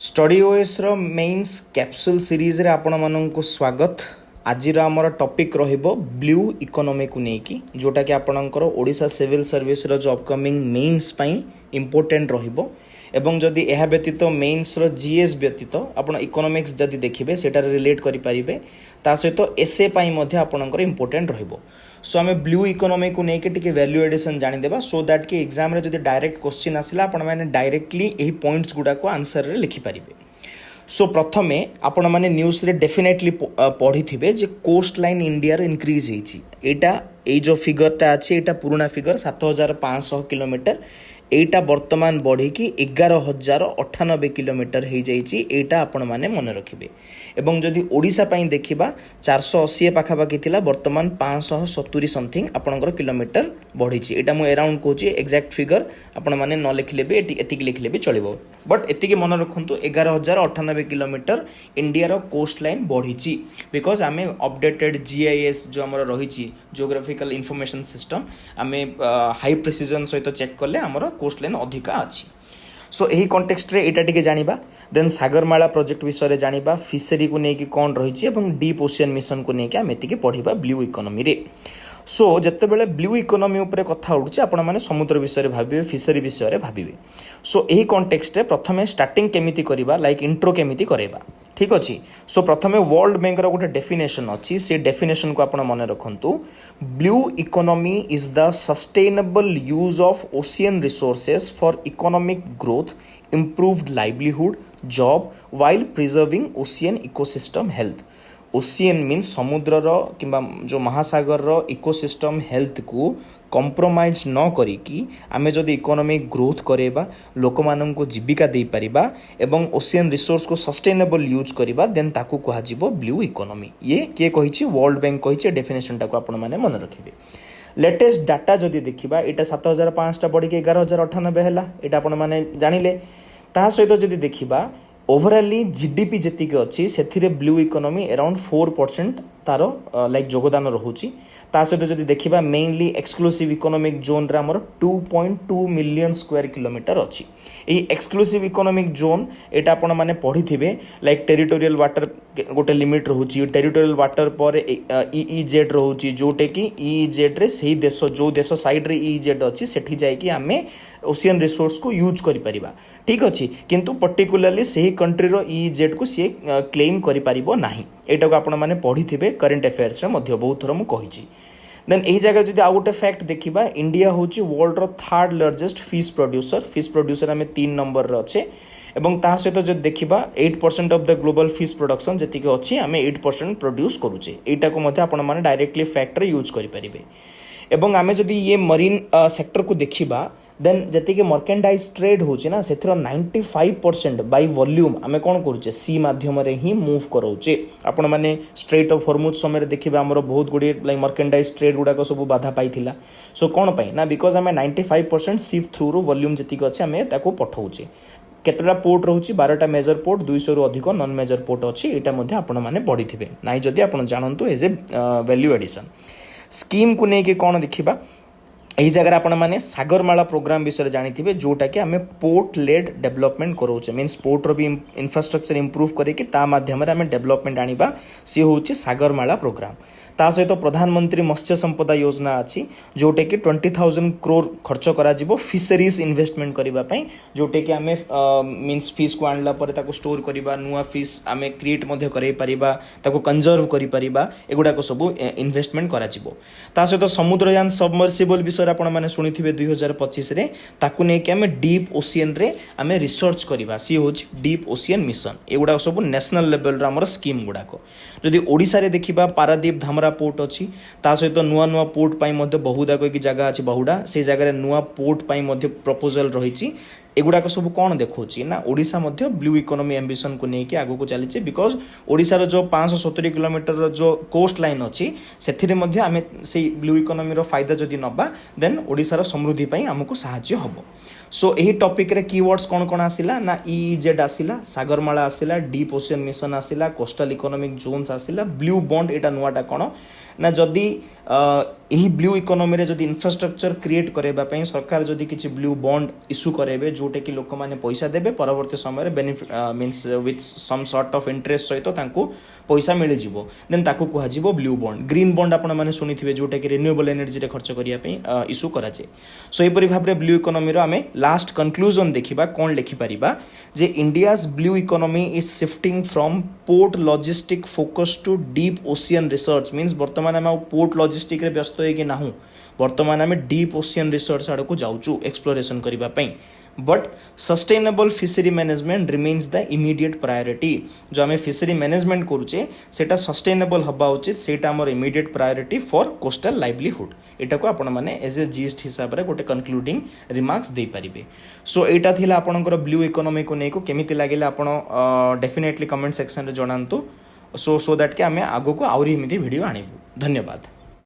Study OS रो mains capsule series रे आपण माननको स्वागत। आज आमर टॉपिक रहिबो ब्लू इकोनॉमी को नेकी जोटा कि आपणकर ओडिशा सिविल सर्विस रो जो अपकमिंग मेन्स पई इंपोर्टेंट रहिबो एवं जदि यह व्यतीत मेन्स रो जीएस व्यतीत आपण इकोनॉमिक्स जदि देखिबे सेटा रिलेट करि परिबे ता सहित एसए पई मध्ये आपणकर इंपोर्टेंट रहिबो। सो आम ब्लू इकोनॉमी को लेकिन टिके वैल्यू एडिशन जानीदेवा सो दैट कि एग्जाम रे जदि डायरेक्ट क्वेश्चन आसिला आपण माने डायरेक्टली एही पॉइंट्स गुडा को आंसर रे लिखि परिबे। सो प्रथमे आपण माने न्यूज़ रे डेफिनेटली पढ़ी थिबे जे कोस्ट लाइन इंडिया रे इंक्रीज हेची। एटा ए जो फिगरटा अछि एटा पुराना फिगर 7500 किलोमीटर एटा वर्तमान बढ़ी कि 11,098 किलोमीटर हो जाइए। एटा आपण माने मन रखिबे एवं जदि ओडिशा पई देखिबा 480 पाखापाखि थिला वर्तमान 570 समथिंग आपणकर किलोमीटर बढ़ी। एटा मु अराउंड कहूची एक्जाक्ट फिगर आपण माने न लिखले भी एतिक लिखले भी चलिबो बट एतिक मन रखंतु 11,098 किलोमीटर इंडिया रो कोस्ट लाइन बढ़ी बिकॉज आमे अपडेटेड जीआईएस जो हमर रहिची जियोग्राफिकल इन्फॉर्मेशन सिस्टम आमे हाई प्रिसिजन सहित चेक करले हमर कोस्ट लाइन अधिका अछि। सो यही कॉन्टेक्स्ट रे एटा टिके जानिबा देन सागरमाला प्रोजेक्ट विषय जानिबा फिशरी को नेकी कोन रहिछि एवं डीप ओशियन मिशन को नेकी आमे एतिके पढिबा ब्लू इकोनॉमी रे। सो जत्ते बेले ब्लू इकोनॉमी ऊपर कथा उडुछि आपण माने समुद्र विषय रे भाबिबे फिशरी विषय रे भाबिबे। सो यही कॉन्टेक्स्ट रे प्रथमे स्टार्टिंग केमिति करिबा लाइक इंट्रो केमिति करेबा ठीक अछि। सो प्रथमे वर्ल्ड बैंक रो गोटे डेफिनेशन अछि से डेफिनेशन को आपण माने रखंतु blue economy is the sustainable use of ocean resources for economic growth improved livelihood job while preserving ocean ecosystem health। Ocean means समुद्र रो किंबा जो महासागर रो इकोसिस्टम हेल्थ को कंप्रोमाइज न करिकी आमे जदि इकोनॉमिक ग्रोथ करेबा लोक मानन को जीविका दे परिबा एवं ओशियन रिसोर्स को सस्टेनेबल यूज करिबा देन ताकू कहा जिवो ब्लू इकोनॉमी। ये के कहिछि वर्ल्ड बैंक कहिछि डेफिनेशन टाको आपण माने मन रखिबे। लेटेस्ट डाटा जदि देखिबा एटा 7500 बढ़ी के 11,098 हैला एटा आपण माने जानिले। ता सहित जदि देखिबा ओवरऑली जीडीपी जेतिक अच्छी से ब्लू इकोनॉमी अराउंड 4% तार लाइक योगदान रहुची। ता सहित जदि देखिबा मेनली एक्सक्लूसिव इकोनॉमिक जोन रे हमर 2.2 मिलियन स्क्वायर किलोमीटर अच्छी। यही एक्सक्लूसिव इकोनॉमिक जोन एटा आपण माने पढ़ी थिबे लाइक टेरिटोरियल वाटर गोटे लिमिट रहुची। टेरिटोरियल वाटर पर ईईजेड रहुची जोटे कि ईईजेड रे सही देश जो देश साइड रे ईईजेड अच्छी सेठी जाय कि आमे ओशियन रिसोर्स को यूज करि परिबा ठीक अछि किंतु पर्टिकुलरली सही कंट्री रो ईईजेड को सी क्लेम करि परिबो नाही। एटा को आपण माने पढ़ी थिबे करंट अफेयर्स रे मध्य बहुत थोर मु कहिची। देन एही जगह जदि आ गोटे फैक्ट देखिबा इंडिया होची वर्ल्ड रो थर्ड लार्जेस्ट फिश प्रोड्यूसर आमे 3 नंबर रे अच्छे एवं ता सहित जदि देखिबा 8% of the global fish production जति के अछि आमे 8% प्रोड्यूस करूचे। एटा को मध्य आपण माने डायरेक्टली फैक्ट रे यूज करि परिबे एवं आमे जदि ये मरीन सेक्टर को देखिबा देन जति के मर्केंडाइज ट्रेड होची ना सेथरो 95% बाय वॉल्यूम आमे कोन करूचे सी माध्यम रे ही मूव करोचे। आपण माने स्ट्रेट ऑफ हॉर्मुज समय देखिबा हमरो बहुत गुडी लाइक मर्केंडाइज ट्रेड गुडा को सब बाधा पाइथिला। सो कोन पई ना बिकॉज आमे 95% सी थ्रू रो वॉल्यूम जति के अछि आमे ताको पठाउचे। केतरा पोर्ट रहउची 12टा मेजर पोर्ट 200 रु अधिक नॉन मेजर पोर्ट अछि। एटा मध्ये आपण माने पढी थिबे नाही जदि आपण जानंतु as a value addition scheme को नेके कोन देखिबा यही जगह आपण माने सागरमाला प्रोग्राम विषय जानिथिबे जोटा कि आमे पोर्ट लेड डेवलपमेंट करोचे मींस पोर्ट रो भी इंफ्रास्ट्रक्चर इंप्रूव करे कि ता माध्यम रे आमे डेवलपमेंट आनिबा सी होची सागरमाला प्रोग्राम। ता सहित प्रधानमंत्री मत्स्य संपदा योजना अछि जोटे कि 20,000 करोड़ खर्च करा जिवो फिशरीज इन्वेस्टमेंट करिबा पई जोटे कि आमे मींस फिश को आनला पर ताको स्टोर करिबा नुवा फिश आमे क्रिएट मध्ये करै परिबा ताको कंजर्व करि परिबा एगुडा को सब इन्वेस्टमेंट करा जिवो। ता सहित समुद्रयान सबमर्सिबल विषय आपण माने सुनिथिबे 2025 रे ताकू ने कि आमे डीप ओशियन रे आमे रिसर्च करिबा सी होच डीप ओशियन मिशन एगुडा सब नेशनल लेवल रा हमर स्कीम गुडा को। जदि ओडिसा रे देखिबा पारादीप धामरा पोर्ट अच्छी ता सहित नुआ नुआ पोर्ट पाई मध्य बहुदा कोई जगह अच्छी बहुड़ा से जगह नुआ पोर्ट पाई मध्य प्रपोजल रही एगुड़ाक सब कौन देखा ना Odisha Madhya blue economy ambition को लेकिन आगू को चली बिकॉज ओडिशार जो 570 किलोमीटर जो कोस्ट लाइन अच्छी से आम से ब्लू इकोनॉमी रो फायदा जदि नबा देन ओडिशार समृद्धि पाई आमको साहाय्य हबो। सो यही टॉपिक रे कीवर्ड्स कौन कौन आसिला ना ईजेड आसिला सागरमाला आसिला डीप ओशियन मिशन आसिला कोस्टल इकोनॉमिक जोन्स आसिला ब्लू बॉन्ड एटा नुआटा कौन ना जदि यही ब्लू इकोनॉमी रे जदि इंफ्रास्ट्रक्चर क्रिएट करबा पई सरकार जदि किछि ब्लू बॉन्ड इश्यू करेबे जोटे कि लोक माने पैसा देबे परवर्ती समय रे benefit means with some sort of interest सहित तांको पैसा मिल जिवो देन ताको कुहा जिवो ब्लू बॉन्ड ग्रीन बॉन्ड आपण माने सुनिथिबे जोटे कि रिन्यूएबल एनर्जी रे खर्च करिया पई इश्यू करा जे सो एपरि भाबरे ब्लू इकोनॉमी रो आमे लास्ट कंक्लूजन देखिबा कोन लिखि परिबा जे India's blue economy is shifting from port logistic focus to deep ocean research means वर्तमान आमे पोर्ट लॉजिस्टिक रे व्यस्त होई कि नाहु वर्तमान आमे डीप ओशियन रिसर्च आड़ को जाउचु एक्सप्लोरेशन करिबा पई but sustainable fishery management remains the immediate priority जो आम फिशरी मैनेजमेंट करुचे सेटा सस्टेनेबल हवा उचित सेटा हमर immediate priority for coastal livelihood एटा को आपण माने एज ए जीएसटी हिसाब रे गोटे कंक्लूडिंग रिमार्क्स दे परिबे सो एटा थिला आपणकर ब्लू इकोनॉमी को नै को केमिति लागिला आपण डेफिनेटली कमेंट सेक्शन रे जणांतु सो दैट के आमे आगो को आउरी एमिति वीडियो आनिबु धन्यवाद।